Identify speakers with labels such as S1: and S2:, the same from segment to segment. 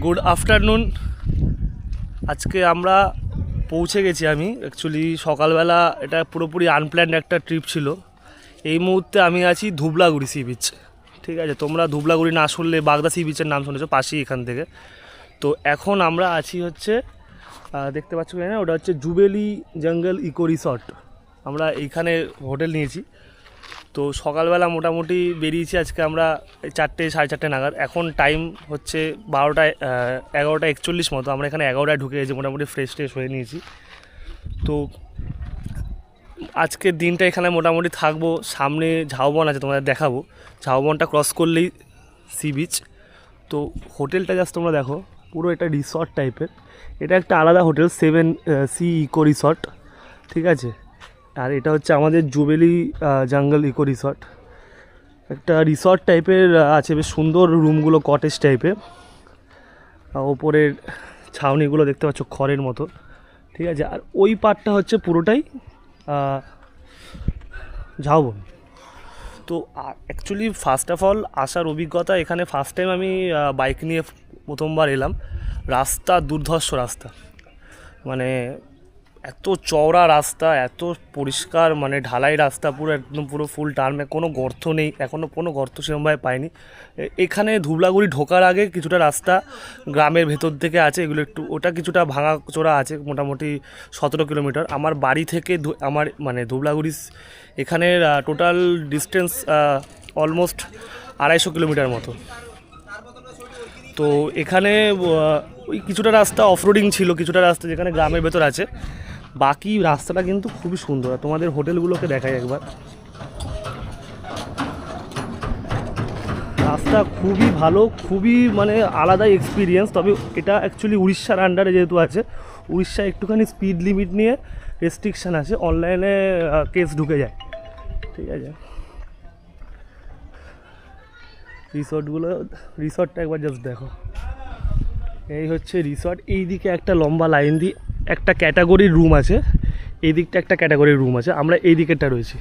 S1: Good afternoon. আজকে আমরা পৌঁছে গেছি। আমি অ্যাকচুয়ালি সকালবেলা এটা পুরোপুরি আনপ্ল্যান্ড একটা ট্রিপ ছিল। এই মুহূর্তে আমি আছি ধুবলাগুড়ি সি বিচ। ঠিক আছে, তোমরা ধুবলাগুড়ি না শুনলে বাগদা সি বিচের নাম শুনেছো, পাশেই এখান থেকে। তো এখন আমরা আছি হচ্ছে দেখতে পাচ্ছ না, ওটা হচ্ছে জুবেলি জঙ্গল ইকো রিসর্ট। আমরা এইখানে হোটেল নিয়েছি। তো সকালবেলা মোটামুটি বেরিয়েছি আজকে আমরা 4টে সাড়ে 4টে নাগাদ। এখন টাইম হচ্ছে 11:41 মতো। আমরা এখানে 11টায় ঢুকে গেছি, মোটামুটি ফ্রেশ হয়ে নিয়েছি। তো আজকের দিনটা এখানে মোটামুটি থাকবো। সামনে ঝাউবন আছে, তোমাদের দেখাবো। ঝাউবনটা ক্রস করলেই সি বিচ। তো হোটেলটা জাস্ট তোমরা দেখো, পুরো এটা রিসর্ট টাইপের। এটা একটা আলাদা হোটেল, 7 সি ইকো রিসর্ট। ঠিক আছে, আর এটা হচ্ছে আমাদের জুবেলি জঙ্গল ইকো রিসর্ট। একটা রিসর্ট টাইপের আছে, বেশ সুন্দর রুমগুলো, কটেজ টাইপের। ওপরের ছাউনিগুলো দেখতে পাচ্ছ খড়ের মতো। ঠিক আছে, আর ওই পার্টটা হচ্ছে পুরোটাই ঝাউবন। তো অ্যাকচুয়ালি ফার্স্ট অফ অল আসার অভিজ্ঞতা, এখানে ফার্স্ট টাইম আমি বাইক নিয়ে প্রথমবার এলাম। রাস্তা দুর্ধর্ষ রাস্তা, মানে এত চওড়া রাস্তা, এত পরিষ্কার, মানে ঢালাই রাস্তা, পুরো একদম পুরো ফুল টার্মে, কোনো গর্ত নেই, এখনও কোনো গর্ত সেরকমভাবে পাইনি। এখানে ধুবলাগুড়ি ঢোকার আগে কিছুটা রাস্তা গ্রামের ভেতর থেকে আছে, এগুলো একটু ওটা কিছুটা ভাঙা চোরা আছে, মোটামুটি 17 কিলোমিটার। আমার বাড়ি থেকে আমার মানে ধুবলাগুড়ি এখানের টোটাল ডিস্টেন্স অলমোস্ট 250 কিলোমিটার মতো। তো এখানে ওই কিছুটা রাস্তা অফরোডিং ছিল, কিছুটা রাস্তা যেখানে গ্রামের ভেতর আছে। বাকি রাস্তাটা কিন্তু খুবই সুন্দর। তোমাদের হোটেলগুলোকে দেখাই একবার। রাস্তা খুবই ভালো, খুবই মানে আলাদা এক্সপিরিয়েন্স। তবে এটা অ্যাকচুয়ালি উড়িষ্যার আন্ডারে যেহেতু আছে, উড়িষ্যা একটুখানি স্পিড লিমিট নিয়ে রেস্ট্রিকশান আছে, অনলাইনে কেস ঢুকে যায়। ঠিক আছে, রিসর্টটা একবার জাস্ট দেখো। এই হচ্ছে রিসর্ট। এই দিকে একটা লম্বা লাইন দিয়ে একটা ক্যাটাগরির রুম আছে, এই দিকটা একটা ক্যাটাগরির রুম আছে। আমরা এই দিকেরটা রয়েছি।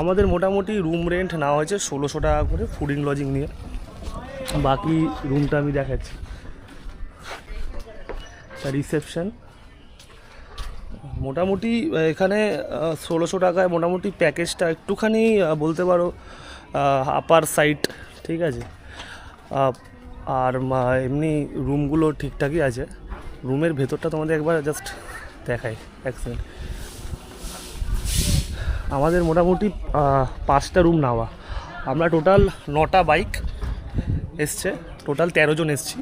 S1: আমাদের মোটামুটি রুম রেন্ট নেওয়া হয়েছে 1600 টাকা করে, ফুডিং লজিং নিয়ে। বাকি রুমটা আমি দেখাচ্ছি। রিসেপশন মোটামুটি এখানে 1600 টাকায় মোটামুটি প্যাকেজটা একটুখানি বলতে পারো আপার সাইড। ঠিক আছে, আর এমনি রুমগুলো ঠিকঠাকই আছে। রুমের ভেতরটা তোমাদের একবার জাস্ট দেখাই, এক সেকেন্ড। আমাদের মোটামুটি 5টা রুম নেওয়া। আমরা টোটাল 9টা বাইক এসছে, টোটাল 13 জন এসছি।